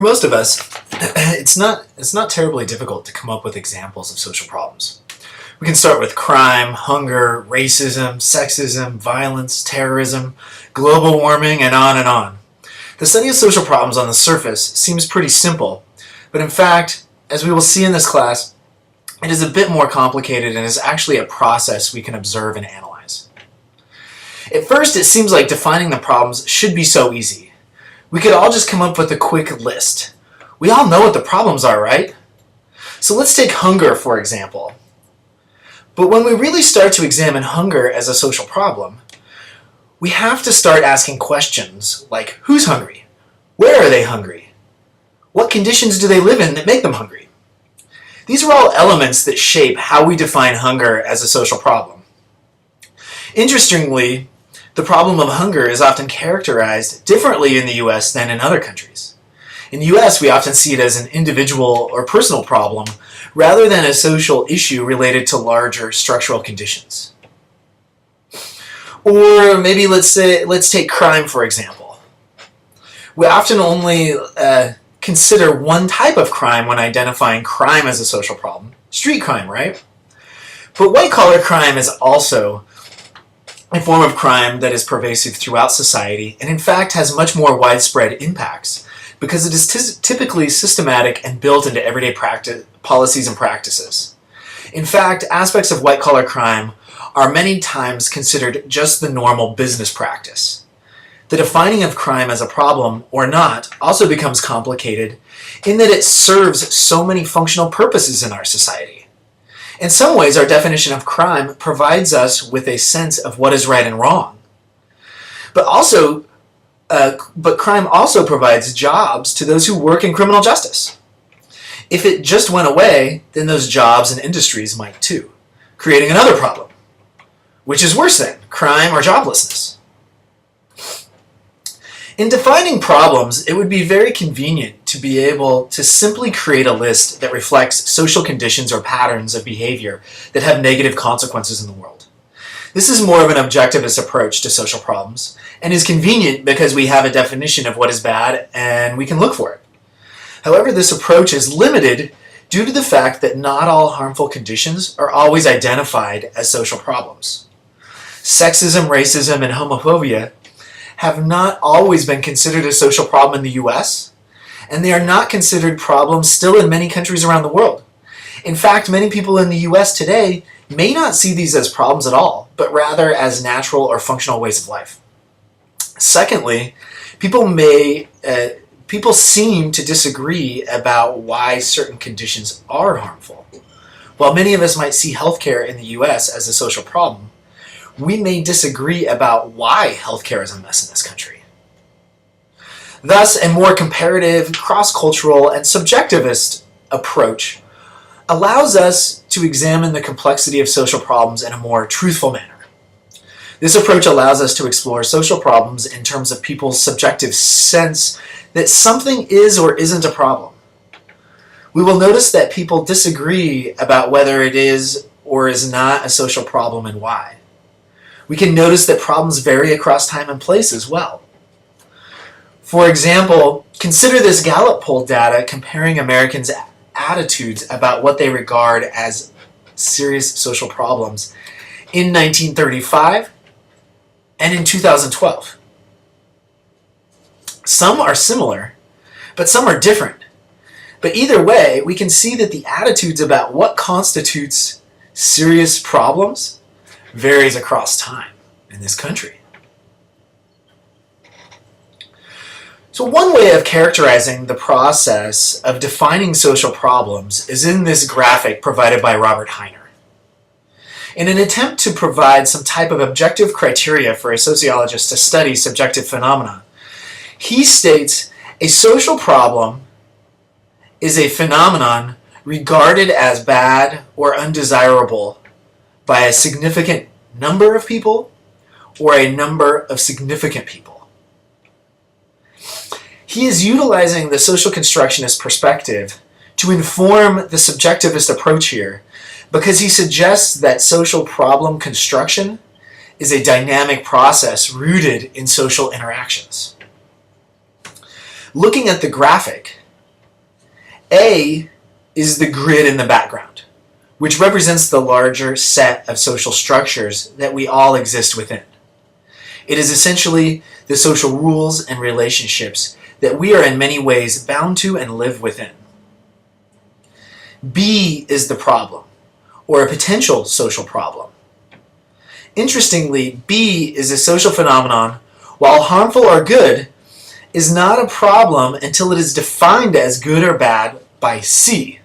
most of us, it's not terribly difficult to come up with examples of social problems. We can start with crime, hunger, racism, sexism, violence, terrorism, global warming, and on and on. The study of social problems on the surface seems pretty simple, but in fact, as we will see in this class, it is a bit more complicated and is actually a process we can observe and analyze. At first, it seems like defining the problems should be so easy. We could all just come up with a quick list. We all know what the problems are, right? So let's take hunger, for example. But when we really start to examine hunger as a social problem, we have to start asking questions like, who's hungry? Where are they hungry? What conditions do they live in that make them hungry? These are all elements that shape how we define hunger as a social problem. Interestingly, the problem of hunger is often characterized differently in the US than in other countries. In the US, we often see it as an individual or personal problem rather than a social issue related to larger structural conditions. Or maybe let's take crime, for example. We often only consider one type of crime when identifying crime as a social problem, street crime, right? But white-collar crime is also a form of crime that is pervasive throughout society and in fact has much more widespread impacts because it is typically systematic and built into everyday policies and practices. In fact, aspects of white-collar crime are many times considered just the normal business practice. The defining of crime as a problem or not also becomes complicated in that it serves so many functional purposes in our society. In some ways, our definition of crime provides us with a sense of what is right and wrong. But crime also provides jobs to those who work in criminal justice. If it just went away, then those jobs and industries might too, creating another problem. Which is worse than crime or joblessness? In defining problems, it would be very convenient to be able to simply create a list that reflects social conditions or patterns of behavior that have negative consequences in the world. This is more of an objectivist approach to social problems and is convenient because we have a definition of what is bad and we can look for it. However, this approach is limited due to the fact that not all harmful conditions are always identified as social problems. Sexism, racism, and homophobia have not always been considered a social problem in the US, and they are not considered problems still in many countries around the world. In fact, many people in the US today may not see these as problems at all, but rather as natural or functional ways of life. Secondly, people seem to disagree about why certain conditions are harmful. While many of us might see healthcare in the US as a social problem, we may disagree about why healthcare is a mess in this country. Thus, a more comparative, cross-cultural, and subjectivist approach allows us to examine the complexity of social problems in a more truthful manner. This approach allows us to explore social problems in terms of people's subjective sense that something is or isn't a problem. We will notice that people disagree about whether it is or is not a social problem and why. We can notice that problems vary across time and place as well. For example, consider this Gallup poll data comparing Americans' attitudes about what they regard as serious social problems in 1935 and in 2012. Some are similar, but some are different. But either way, we can see that the attitudes about what constitutes serious problems varies across time in this country. So one way of characterizing the process of defining social problems is in this graphic provided by Robert Heiner. In an attempt to provide some type of objective criteria for a sociologist to study subjective phenomena, he states a social problem is a phenomenon regarded as bad or undesirable by a significant number of people or a number of significant people. He is utilizing the social constructionist perspective to inform the subjectivist approach here because he suggests that social problem construction is a dynamic process rooted in social interactions. Looking at the graphic, A is the grid in the background, which represents the larger set of social structures that we all exist within. It is essentially the social rules and relationships that we are in many ways bound to and live within. B is the problem, or a potential social problem. Interestingly, B is a social phenomenon, while harmful or good, is not a problem until it is defined as good or bad by C.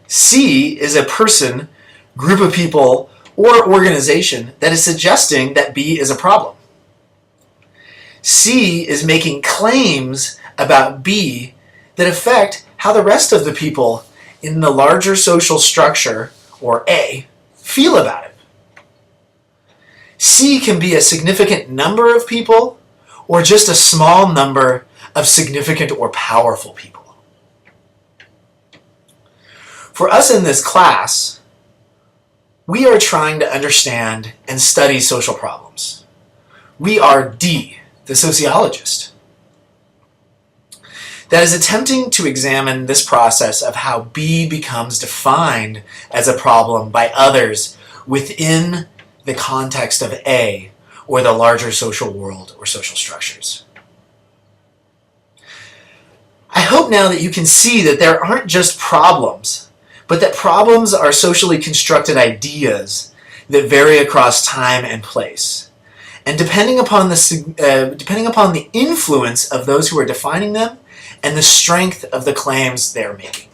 C is a person, group of people, or organization that is suggesting that B is a problem. C is making claims about B that affect how the rest of the people in the larger social structure, or A, feel about it. C can be a significant number of people or just a small number of significant or powerful people. For us in this class, we are trying to understand and study social problems. We are D, the sociologist, that is attempting to examine this process of how B becomes defined as a problem by others within the context of A, or the larger social world or social structures. I hope now that you can see that there aren't just problems, but that problems are socially constructed ideas that vary across time and place. And depending upon the influence of those who are defining them and the strength of the claims they're making.